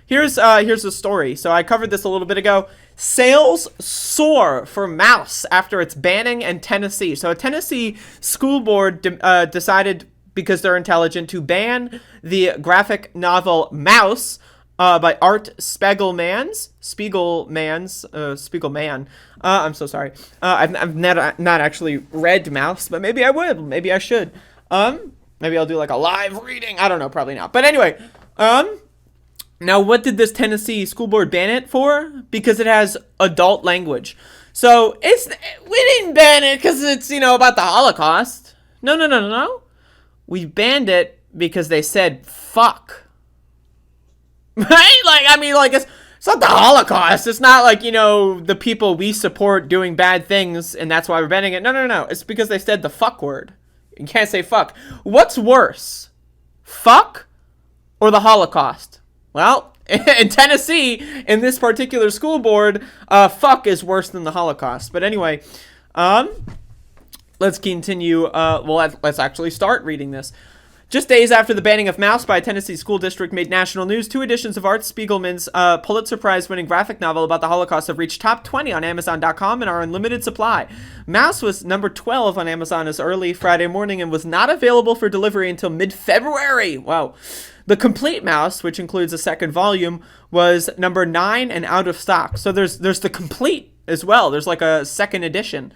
here's the story. So I covered this a little bit ago. Sales soar for mouse after its banning in Tennessee. So a Tennessee school board decided, because they're intelligent, to ban the graphic novel Mouse by Art Spiegelman. I'm so sorry. I've not actually read Mouse, but maybe I would. Maybe I should. Maybe I'll do like a live reading. I don't know. Probably not. But anyway, now, what did this Tennessee school board ban it for? Because it has adult language. So we didn't ban it because it's, about the Holocaust. No. We banned it because they said fuck. Right? It's not the Holocaust. It's not like, the people we support doing bad things and that's why we're banning it. No. It's because they said the fuck word. You can't say fuck. What's worse? Fuck or the Holocaust? Well, in Tennessee, in this particular school board, fuck is worse than the Holocaust. But anyway, let's continue. Let's actually start reading this. Just days after the banning of Mouse by a Tennessee school district made national news, 2 editions of Art Spiegelman's Pulitzer Prize-winning graphic novel about the Holocaust have reached top 20 on Amazon.com and are in limited supply. Mouse was number 12 on Amazon as early Friday morning and was not available for delivery until mid-February. Wow. The complete Mouse, which includes a second volume, was number 9 and out of stock. So there's the complete as well. There's like a second edition.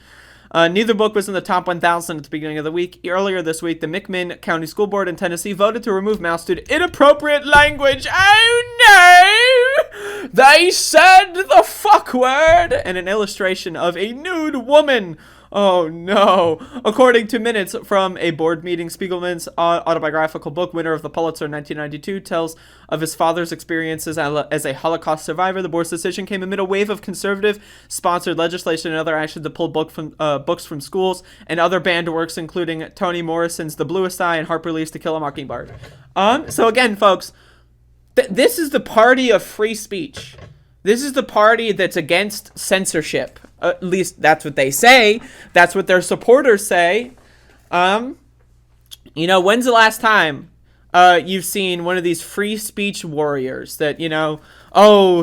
Neither book was in the top 1,000 at the beginning of the week. Earlier this week, the McMinn County School Board in Tennessee voted to remove Mouse due to inappropriate language. Oh no! They said the fuck word! And an illustration of a nude woman. Oh no. According to minutes from a board meeting, Spiegelman's autobiographical book, winner of the Pulitzer in 1992, tells of his father's experiences as a Holocaust survivor. The board's decision came amid a wave of conservative-sponsored legislation and other action to pull books from schools and other banned works, including Toni Morrison's The Bluest Eye and Harper Lee's To Kill a Mockingbird. So again, folks, this is the party of free speech. This is the party that's against censorship. At least that's what they say. That's what their supporters say. When's the last time you've seen one of these free speech warriors that,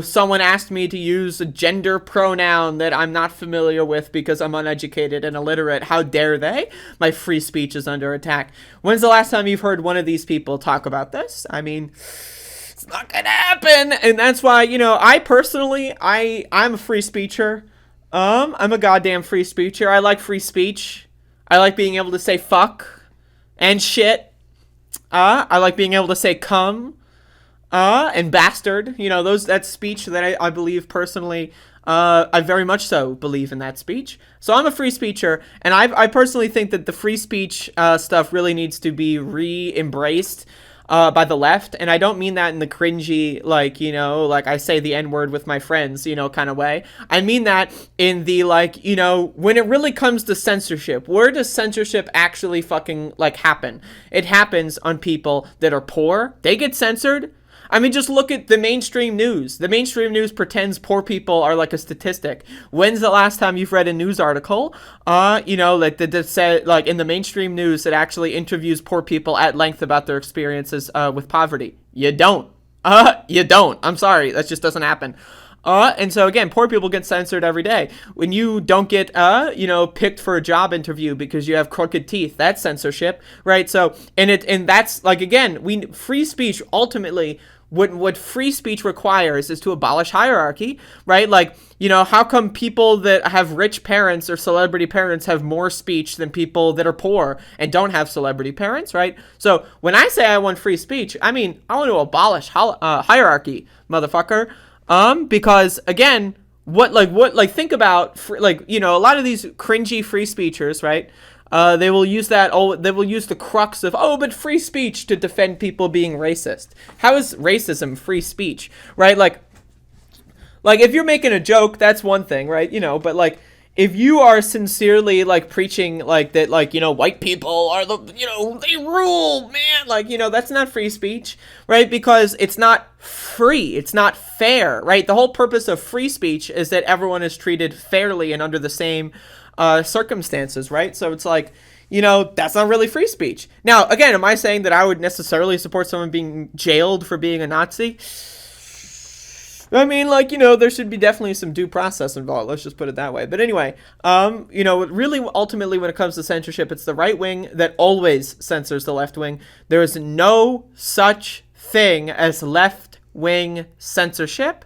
someone asked me to use a gender pronoun that I'm not familiar with because I'm uneducated and illiterate. How dare they? My free speech is under attack. When's the last time you've heard one of these people talk about this? I mean, it's not gonna happen. And that's why, I personally, I'm a free speecher. I'm a goddamn free speecher. I like free speech. I like being able to say fuck and shit. I like being able to say cum, and bastard. That's speech that I believe personally. I very much so believe in that speech. So I'm a free speecher, and I personally think that the free speech stuff really needs to be re-embraced by the left. And I don't mean that in the cringy, like I say the N-word with my friends, kind of way. I mean that in the, when it really comes to censorship, where does censorship actually fucking, happen? It happens on people that are poor. They get censored. I mean, just look at the mainstream news. The mainstream news pretends poor people are like a statistic. When's the last time you've read a news article, that said, in the mainstream news that actually interviews poor people at length about their experiences with poverty? You don't. You don't. I'm sorry. That just doesn't happen. And so again, poor people get censored every day. When you don't get, picked for a job interview because you have crooked teeth, that's censorship, right? So, and that's again, free speech ultimately, what free speech requires is to abolish hierarchy, right? How come people that have rich parents or celebrity parents have more speech than people that are poor and don't have celebrity parents, right? So when I say I want free speech, I mean, I want to abolish hierarchy, motherfucker. Because again, think about, a lot of these cringy free speechers, right? They will use the crux of, but free speech to defend people being racist. How is racism free speech, right? Like if you're making a joke, that's one thing, right? But if you are sincerely preaching that white people are they rule, man, that's not free speech, right? Because it's not free, it's not fair, right? The whole purpose of free speech is that everyone is treated fairly and under the same circumstances, right? So it's that's not really free speech. Now, again, am I saying that I would necessarily support someone being jailed for being a Nazi? I mean, like, there should be definitely some due process involved. Let's just put it that way. But anyway, really, ultimately, when it comes to censorship, it's the right wing that always censors the left wing. There is no such thing as left wing censorship.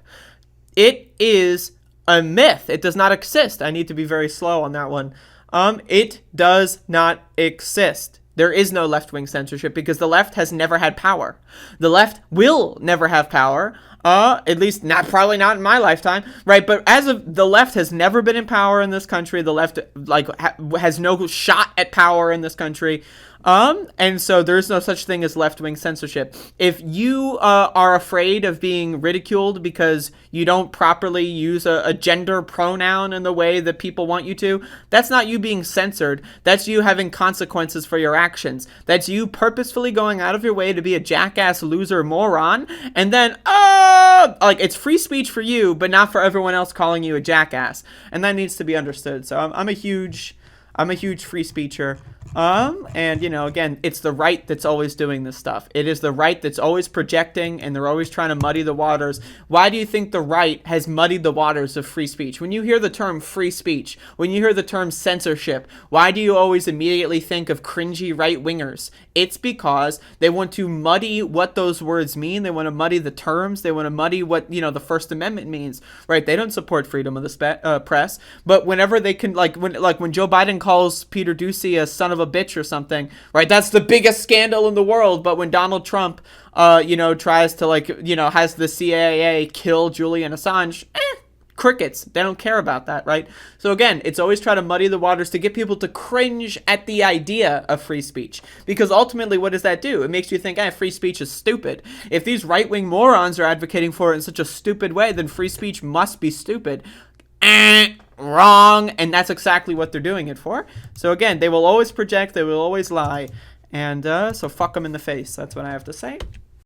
It is a myth. It does not exist. I need to be very slow on that one. It does not exist. There is no left-wing censorship because the left has never had power. The left will never have power. At least probably not in my lifetime, right? But the left has never been in power in this country. The left has no shot at power in this country. And so there's no such thing as left-wing censorship. If you are afraid of being ridiculed because you don't properly use a gender pronoun in the way that people want you to, that's not you being censored. That's you having consequences for your actions. That's you purposefully going out of your way to be a jackass, loser, moron, and then, it's free speech for you, but not for everyone else calling you a jackass. And that needs to be understood. So I'm a huge free speecher. And again, it's the right that's always doing this stuff. It is the right that's always projecting, and they're always trying to muddy the waters. Why do you think the right has muddied the waters of free speech? When you hear the term free speech, when you hear the term censorship, why do you always immediately think of cringy right-wingers? It's because they want to muddy what those words mean. They want to muddy the terms. They want to muddy what, the First Amendment means, right? They don't support freedom of the press, but whenever they can, when Joe Biden calls Peter Doocy a son of a bitch or something, right? That's the biggest scandal in the world. But when Donald Trump, tries to has the CIA kill Julian Assange, crickets. They don't care about that, right? So again, it's always try to muddy the waters to get people to cringe at the idea of free speech. Because ultimately, what does that do? It makes you think, free speech is stupid. If these right-wing morons are advocating for it in such a stupid way, then free speech must be stupid. Wrong. And that's exactly what they're doing it for. So again, they will always project, they will always lie. And so fuck them in the face. That's what I have to say.